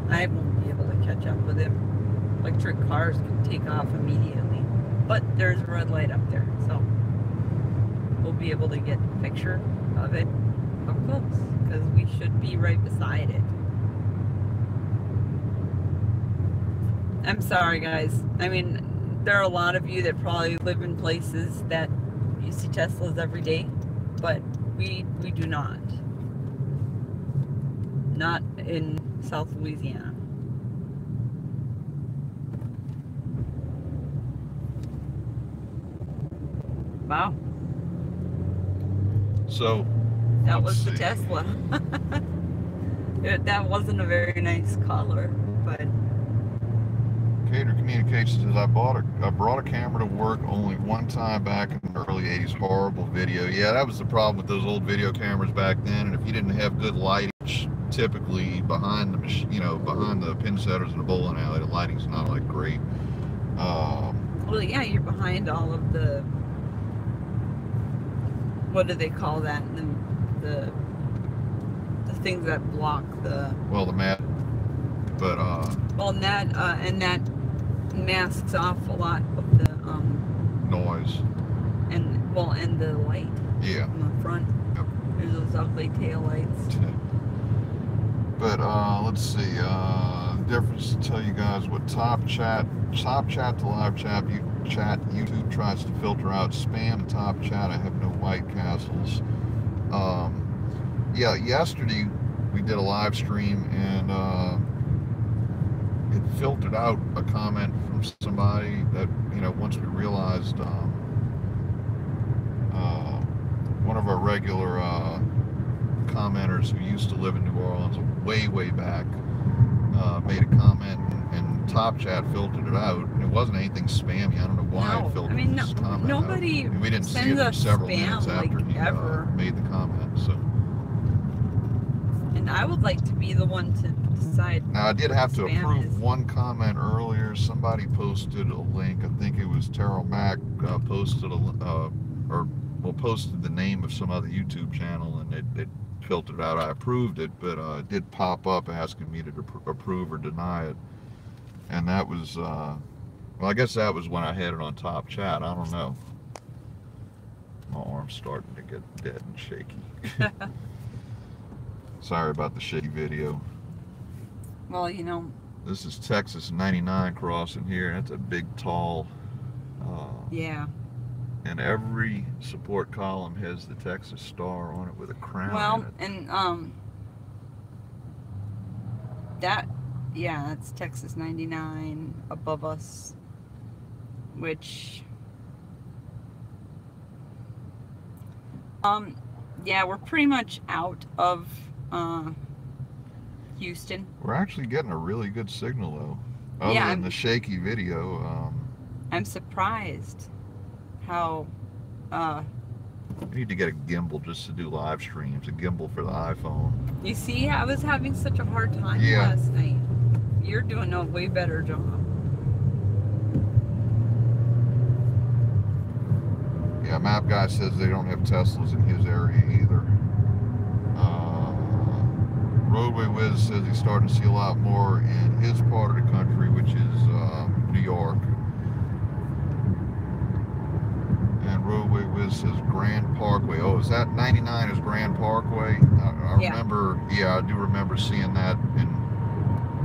I won't be able to catch up with him. Electric cars can take off immediately. But there's a red light up there, so we'll be able to get a picture of it up close, because we should be right beside it. I'm sorry, guys. I mean, there are a lot of you that probably live in places that you see Teslas every day, but we do not. Not in South Louisiana. Wow. So that was the Tesla. That wasn't a very nice color, but Cater Communications says I brought a camera to work only one time back in the early 80s. Horrible video. Yeah, that was the problem with those old video cameras back then. And if you didn't have good lighting, typically behind the behind the pin setters in the bowling alley, the lighting's not like great. Well, yeah, you're behind all of the, what do they call that? The things that block the... Well, the mat, but well, and that masks off a lot of the noise. And the light. Yeah. On the front. Yep. There's those ugly tail lights. But let's see. Difference to tell you guys what top chat to live chat. YouTube tries to filter out spam and top chat. I have no White Castles. Yeah, yesterday we did a live stream and it filtered out a comment from somebody that, once we realized one of our regular commenters who used to live in New Orleans way back made a comment and top chat filtered it out. And it wasn't anything spammy. I don't know why it filtered this comment nobody out. We didn't see it for several minutes after he made the comment. So. And I would like to be the one to decide. Now I did have to approve one comment earlier. Somebody posted a link. I think it was Terrell Mack posted posted the name of some other YouTube channel, and it filtered out. I approved it, but it did pop up asking me to approve or deny it. And that was, well, I guess that was when I had it on top chat. I don't know. My arm's starting to get dead and shaky. Sorry about the shitty video. Well, this is Texas 99 crossing here. That's a big, tall. Yeah. And every support column has the Texas star on it with a crown. Well, and that's Texas 99 above us, which yeah, we're pretty much out of Houston. We're actually getting a really good signal though, other than the shaky video. I'm surprised how we need to get a gimbal just to do live streams, a gimbal for the iPhone. You see, I was having such a hard time last night. You're doing a way better job. Yeah, Map Guy says they don't have Teslas in his area either. Roadway Wiz says he's starting to see a lot more in his part of the country, which is New York. And Roadway Wiz says Grand Parkway. Oh, is that 99 is Grand Parkway? I remember, I do remember seeing that in,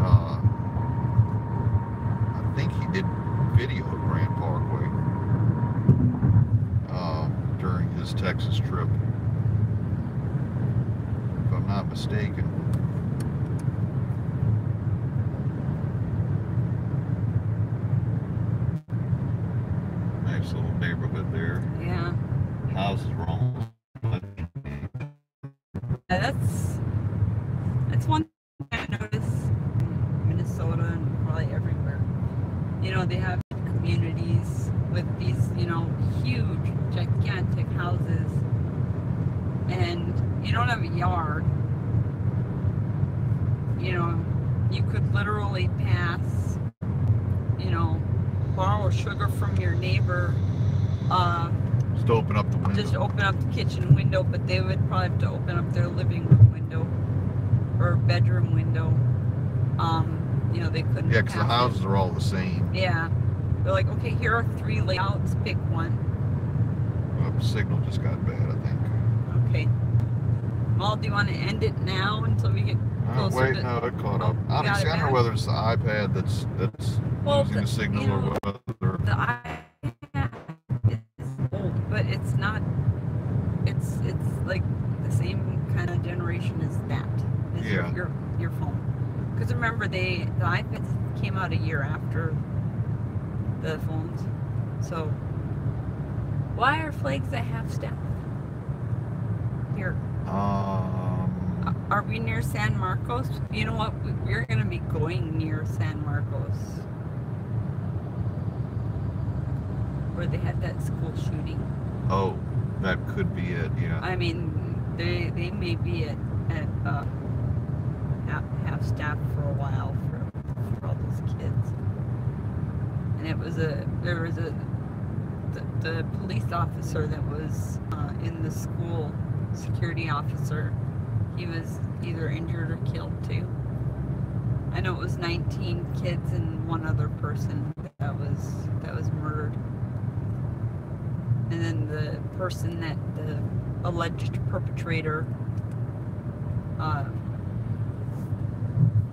I think he did video of Grand Parkway during his Texas trip, if I'm not mistaken. little neighborhood there. Yeah. Houses were almost. That's one thing I notice in Minnesota and probably everywhere. You know, they have communities with these, you know, huge, gigantic houses, and you don't have a yard. You know, you could literally pass, you know, borrow sugar from your neighbor. Just open up the window. Just open up the kitchen window, but they would probably have to open up their living room window or bedroom window. You know, they couldn't. Yeah, because the houses are all the same. Yeah. They're like, okay, here are 3 layouts, pick one. Well, the signal just got bad, I think. Okay. Well, do you want to end it now until we get closer wait, to... no, it caught up. Oh, I don't know whether it's the iPad that's losing the signal, you know, or whether... The iPad is old, but it's not... It's like the same kind of generation as that. As Yeah. Your phone. Because remember, the iPads came out a year after the phones. So, why are flags at half staff? Here. Are we near San Marcos? You know what? We're going to be going near San Marcos. Where they had that school shooting. Oh, that could be it, yeah. I mean, they may be at half staff for a while for all those kids. And the police officer that was in the school, security officer, he was either injured or killed too. I know it was 19 kids and one other person that was murdered. And then the person that the alleged perpetrator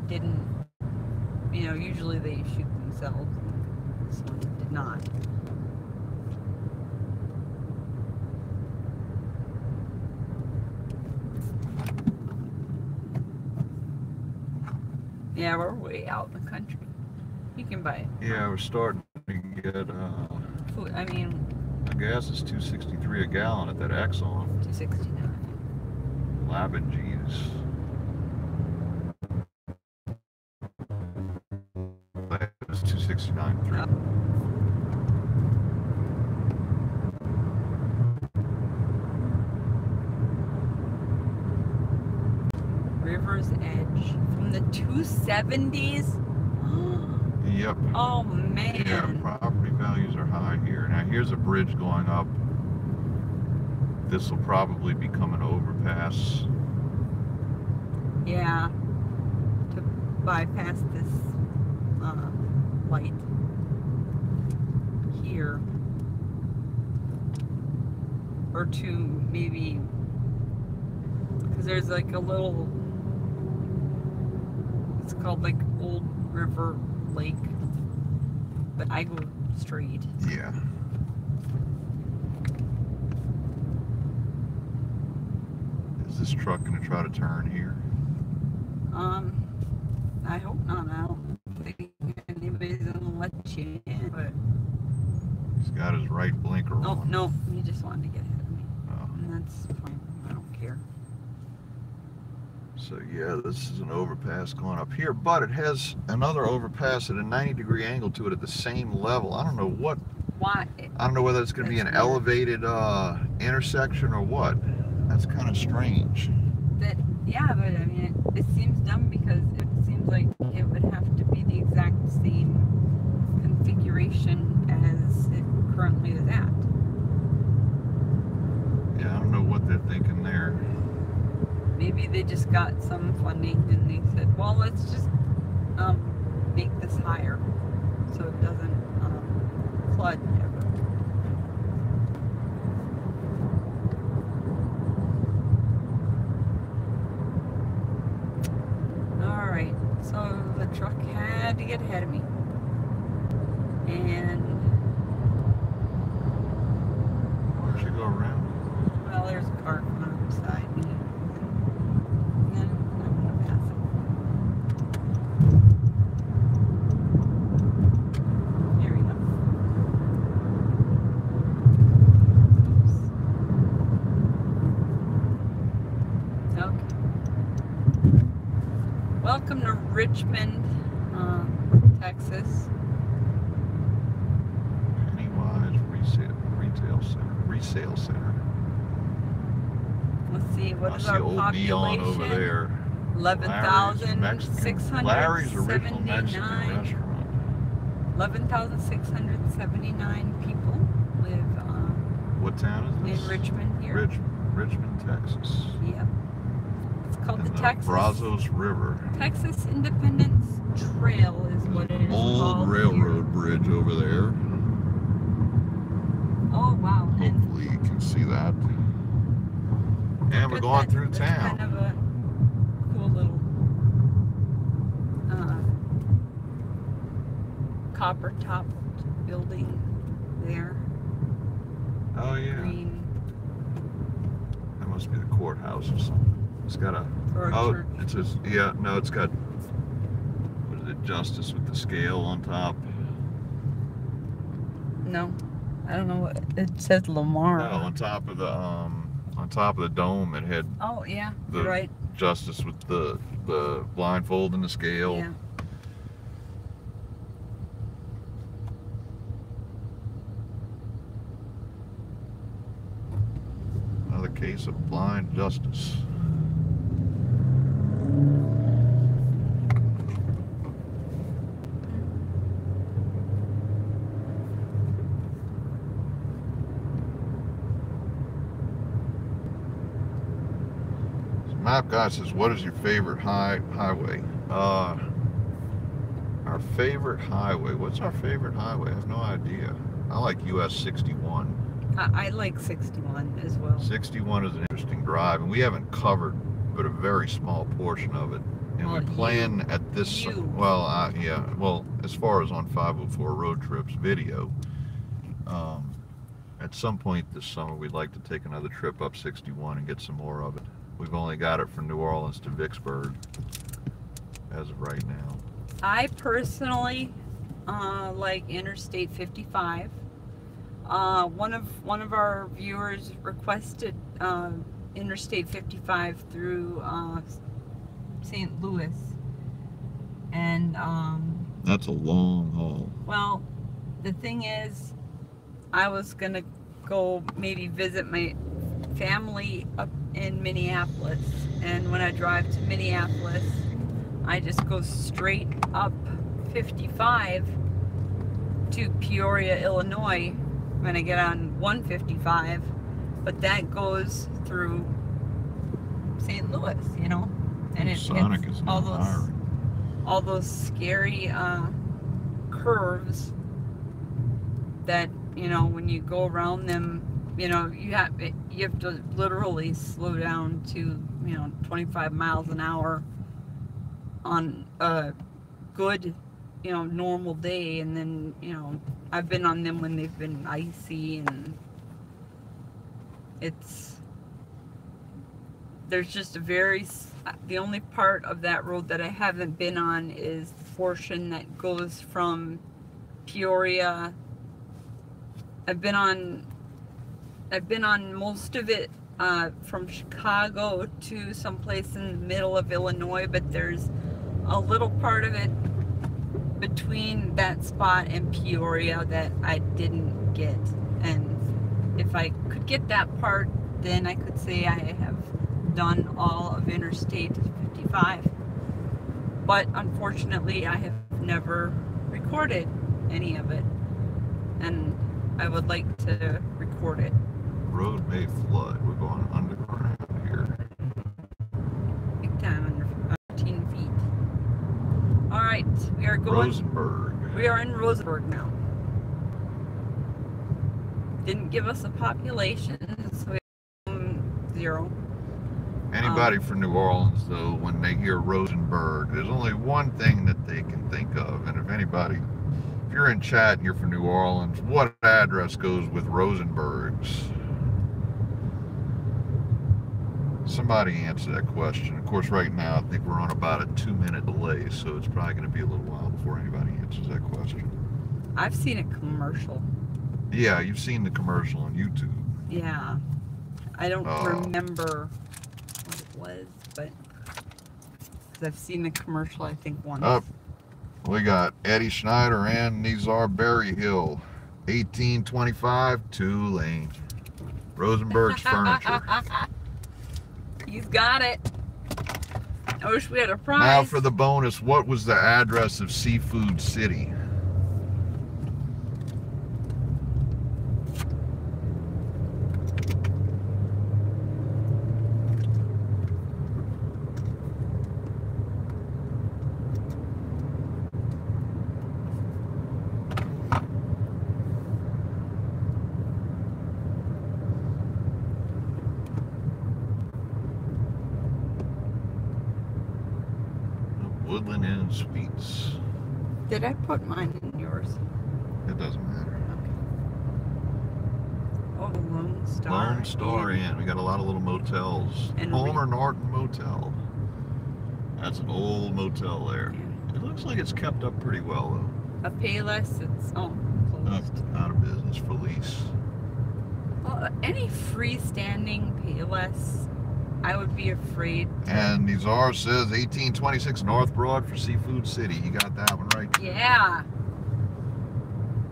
didn't, you know, usually they shoot themselves. This one did not. Yeah, we're way out in the country. You can buy it. Yeah, we're starting to get, food. I mean, the gas is $2.63 a gallon at that Exxon. $2.69. Labagees. It's $2.69. River's Edge from the 270s. Yep. Oh man. Yeah, property values are high here. Now here's a bridge going up. This will probably become an overpass. Yeah. To bypass this light here, or to maybe, because there's like a little. It's called like Old River Lake, but I go straight. Yeah. Is this truck gonna try to turn here? I hope not. I don't think anybody's gonna let you in, but He's got his right blinker oh on. no, he just wanted to get ahead of me, Oh. and that's fine. I don't care. So yeah, this is an overpass going up here, but it has another overpass at a 90-degree angle to it at the same level. I don't know what. Why? I don't know whether it's going to be an elevated intersection or what. That's kind of strange. Yeah, but I mean, it seems dumb because it seems like it would have to be the exact same configuration as it currently is at. Yeah, I don't know what they're thinking there. Maybe they just got some funding and they said, well, let's just make this higher so it doesn't flood ever. Alright, so the truck had to get ahead of me. And Why should go around? well, there's a car coming up beside me. And then I'm gonna pass it. Here we go. Richmond, Texas. Pennywise resale center. Let's see, what is I our see old population? Neon over there. 11,679. Larry's original Mexican restaurant. 11,679 people live What town is this? in Richmond here. Richmond, Texas. Yep. It's called And the Texas Brazos River. Texas Independence Trail is what it is called. Old railroad bridge over there. Oh wow. Hopefully you can see that. And we're going through that's town. Kind of a cool little copper topped building there. Oh yeah. Green. That must be the courthouse or something. It's got a Church. it says it's got, what is it, Justice with the scale on top. No, I don't know what it says. Lamar. No, on top of the dome it had Oh yeah, the you're right. Justice with the blindfold and the scale. Yeah. Another case of blind justice. Map guy says, what is your favorite highway? Our favorite highway. What's our favorite highway? I have no idea. I like US 61. I like 61 as well. 61 is an interesting drive, and we haven't covered but a very small portion of it. And Well, we plan at this, well, as far as on 504 road trips video, at some point this summer we'd like to take another trip up 61 and get some more of it. We've only got it from New Orleans to Vicksburg as of right now. I personally like Interstate 55. One of our viewers requested Interstate 55 through St. Louis, and that's a long haul. well, the thing is, I was gonna go maybe visit my family up in Minneapolis, and when I drive to Minneapolis, I just go straight up 55 to Peoria, Illinois when I get on 155, but that goes through St. Louis, you know, and it Sonic hits is all those scary curves that, you know, when you go around them, you know, you have to literally slow down to, you know, 25 miles an hour on a good, you know, normal day. And then, you know, I've been on them when they've been icy, and there's just the only part of that road that I haven't been on is the portion that goes from Peoria. I've been on most of it from Chicago to someplace in the middle of Illinois, but there's a little part of it between that spot and Peoria that I didn't get. And if I could get that part, then I could say I have done all of Interstate 55. But unfortunately, I have never recorded any of it, and I would like to record it. Road may flood. We're going underground here. Big time, under 15 feet. All right, we are going. Rosenberg. We are in Rosenberg now. Didn't give us a population, so we have 0. Anybody from New Orleans, though, when they hear Rosenberg, there's only one thing that they can think of. And if you're in chat and you're from New Orleans, what address goes with Rosenberg's? Somebody answer that question. Of course, right now, I think we're on about a 2-minute delay, so it's probably going to be a little while before anybody answers that question. I've seen a commercial. Yeah, you've seen the commercial on YouTube. Yeah. I don't remember what it was, but because I've seen the commercial, I think, once. Up, we got Eddie Schneider and Nizar Berryhill, 1825, 2-lane. Rosenberg's Furniture. He's got it. I wish we had a prize. Now for the bonus, what was the address of Seafood City? Woodland Inn Suites. Did I put mine in yours? It doesn't matter. Okay. Oh, Lone Star. Lone Star Inn. We got a lot of little motels. And Palmer Norton Motel. That's an old motel there. Yeah. It looks like it's kept up pretty well though. A Payless, it's closed. Out of business for lease. Well, any freestanding Payless, I would be afraid. And Nizar says 1826 North Broad for Seafood City. You got that one right. Yeah.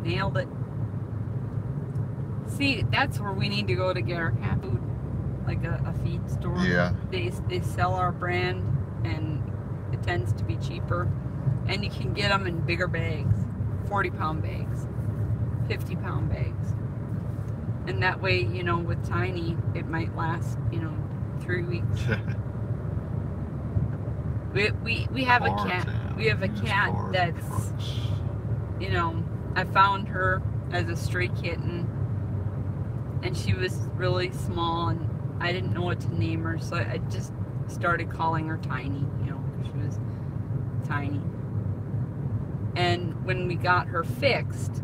Nailed it. See, that's where we need to go to get our cat food. Like a feed store. Yeah. They sell our brand, and it tends to be cheaper. And you can get them in bigger bags. 40-pound bags. 50-pound bags. And that way, you know, with Tiny, it might last, you know, 3 weeks. we have a cat. We have a cat that's, you know, I found her as a stray kitten, and she was really small, and I didn't know what to name her, so I just started calling her Tiny, you know, because she was tiny. And when we got her fixed,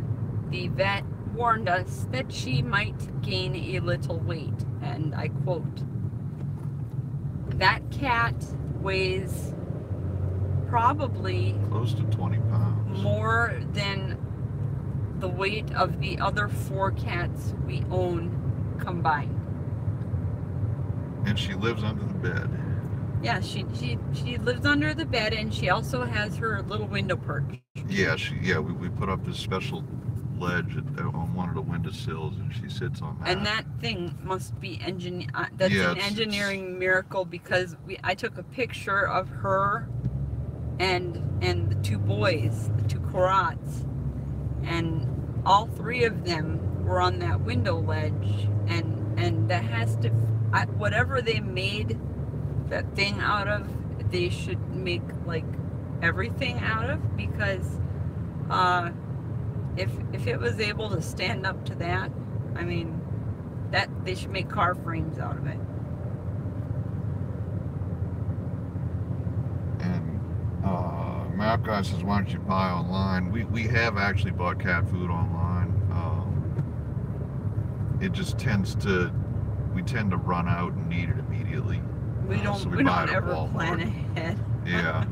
the vet warned us that she might gain a little weight, and I quote, "That cat weighs probably close to 20 pounds. More than the weight of the other 4 cats we own combined." And she lives under the bed. Yeah, she lives under the bed, and she also has her little window perch. Yeah, we put up this special ledge on one of the windowsills, and she sits on that. And that thing must be that's an engineering miracle, because I took a picture of her and the 2 boys, the 2 Korats, and all 3 of them were on that window ledge, and that has to, whatever they made that thing out of, they should make like everything out of, because if it was able to stand up to that, I mean, that they should make car frames out of it. And Map Guy says, why don't you buy online? We have actually bought cat food online. It just we tend to run out and need it immediately. We don't ever plan ahead. Yeah.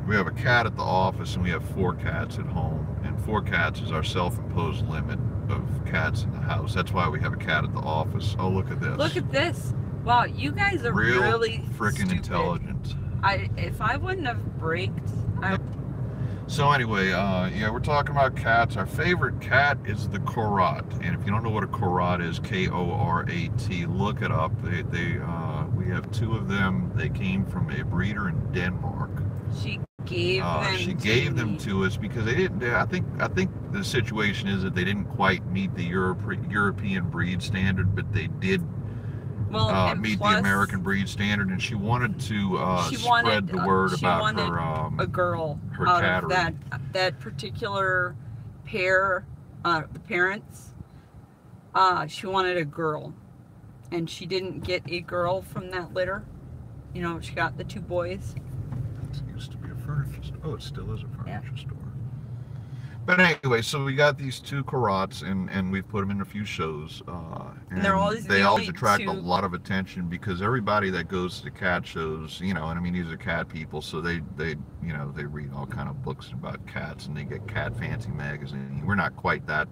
We have a cat at the office, and we have 4 cats at home, and 4 cats is our self-imposed limit of cats in the house. That's why we have a cat at the office. Oh, look at this. Look at this. Wow, you guys are really freaking stupid. Intelligent. If I wouldn't have braked, So anyway, yeah, we're talking about cats. Our favorite cat is the Korat, and if you don't know what a Korat is, K-O-R-A-T, look it up. We have 2 of them. They came from a breeder in Denmark. She gave them to us because they didn't. I think the situation is that they didn't quite meet the European breed standard, but they did meet the American breed standard, and she wanted to spread the word about her a girl her out cattery. of that particular pair, the parents. She wanted a girl, and she didn't get a girl from that litter. You know, she got the 2 boys. It used to be a furniture store. Oh, it still is a furniture store. But anyway, so we got these 2 Korats, and we've put them in a few shows. And they always attract a lot of attention, because everybody that goes to cat shows, you know, and I mean, these are cat people, so they you know, they read all kind of books about cats, and they get Cat Fancy magazine. We're not quite that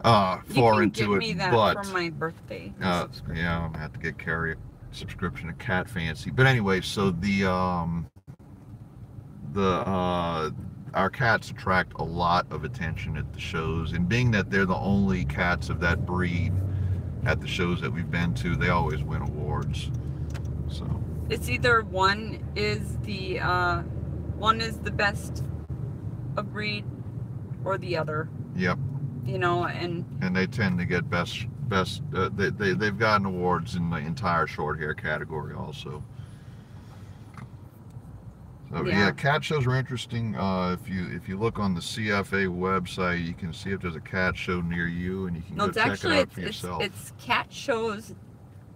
far into it, me that but for my birthday. yeah, I'm gonna have to get Carrie subscription to Cat Fancy. But anyway, so our cats attract a lot of attention at the shows, and being that they're the only cats of that breed at the shows that we've been to, they always win awards. So it's either one is the best of breed or the other. Yep. You know, and they tend to get best. They've gotten awards in the entire short hair category also. So yeah, cat shows are interesting. If you look on the CFA website, you can see if there's a cat show near you, and you can go check it out for yourself. It's catshows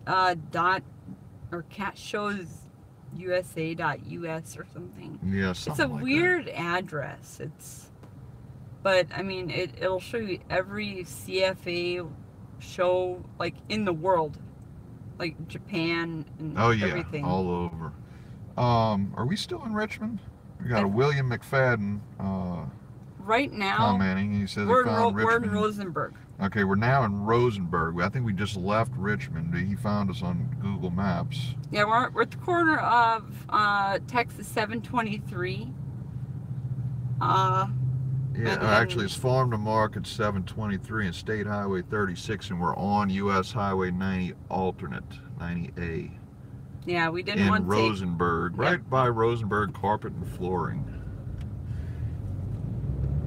catshowsusa.us or something. Yeah, it's something a like weird address. But I mean, it'll show you every CFA show like in the world, like Japan and everything. All over. Are we still in Richmond? We got a William McFadden right now commenting. He says we're Richmond. in Rosenberg. Okay, we're now in Rosenberg. I think we just left Richmond. He found us on Google Maps. Yeah, we're at the corner of Texas 723. Actually, it's Farm to Market 723 and State Highway 36, and we're on U.S. Highway 90 alternate 90A. Yeah, we didn't want to Rosenberg, right by Rosenberg Carpet and Flooring.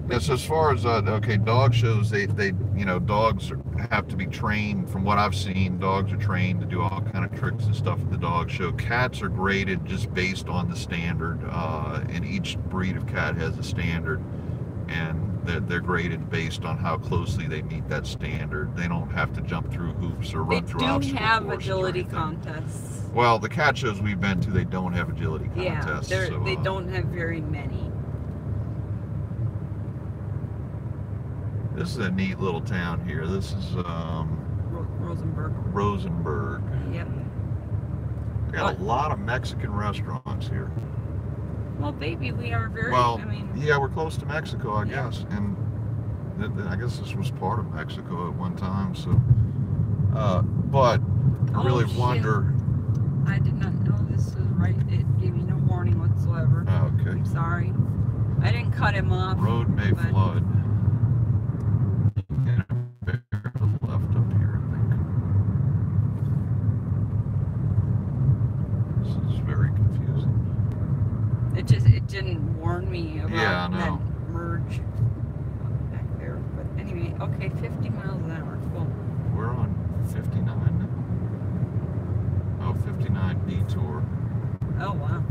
Yes, as far as dog shows, they dogs have to be trained. From what I've seen, dogs are trained to do all kind of tricks and stuff at the dog show. Cats are graded just based on the standard, and each breed of cat has a standard, and they're graded based on how closely they meet that standard. They don't have to jump through hoops or run through obstacle courses. They do have agility contests. Well, the cat shows we've been to, they don't have agility contests. Yeah, they don't have very many. This is a neat little town here. This is Rosenberg. Rosenberg. Yep. We got a lot of Mexican restaurants here. Well, baby, we are very. Yeah, we're close to Mexico, I guess, and I guess this was part of Mexico at one time. So, but I really wonder. I did not know this was right. It gave me no warning whatsoever. Oh, okay. I'm sorry. I didn't cut him off. Road may flood. And a bear to the left up here, I think. This is very confusing. It didn't warn me about that merge back there. But anyway, okay, 50 miles an hour. Cool. We're on 59 now. Oh, 59 detour. Oh, wow.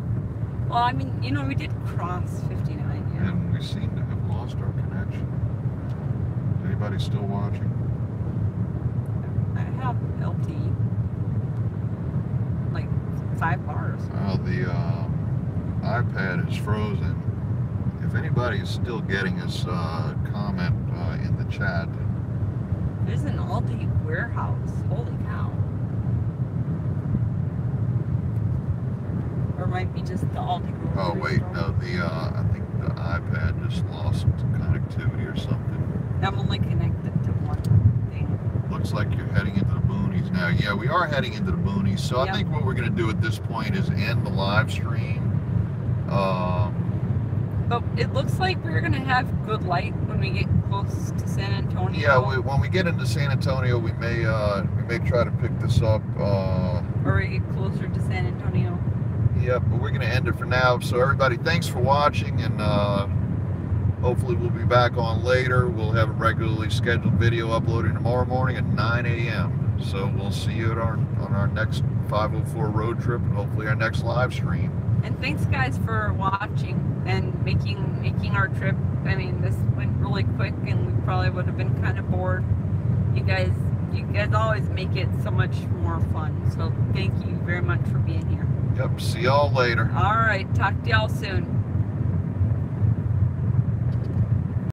Well, I mean, we did cross 59 here. And we seem to have lost our connection. Is anybody still watching? I have LTE. Like 5 bars. Well, the iPad is frozen. If anybody is still getting us, comment in the chat. There's an Aldi warehouse. Holy cow. Or it might be just the Aldi. Oh wait, no, I think the iPad just lost connectivity or something. I'm only connected to one thing. Looks like you're heading into the boonies now. Yeah, we are heading into the boonies. So I think what we're going to do at this point is end the live stream. But it looks like we're going to have good light when we get close to San Antonio. Yeah, when we get into San Antonio, we may try to pick this up. Or we get closer to San Antonio. Yep, but we're going to end it for now. So everybody, thanks for watching, and hopefully we'll be back on later. We'll have a regularly scheduled video uploading tomorrow morning at 9 a.m. So we'll see you on our next 504 road trip, and hopefully our next live stream. And thanks, guys, for watching and making our trip. I mean, this went really quick, and we probably would have been kind of bored. You guys always make it so much more fun. So thank you very much for being here. Yep. See y'all later. All right. Talk to y'all soon.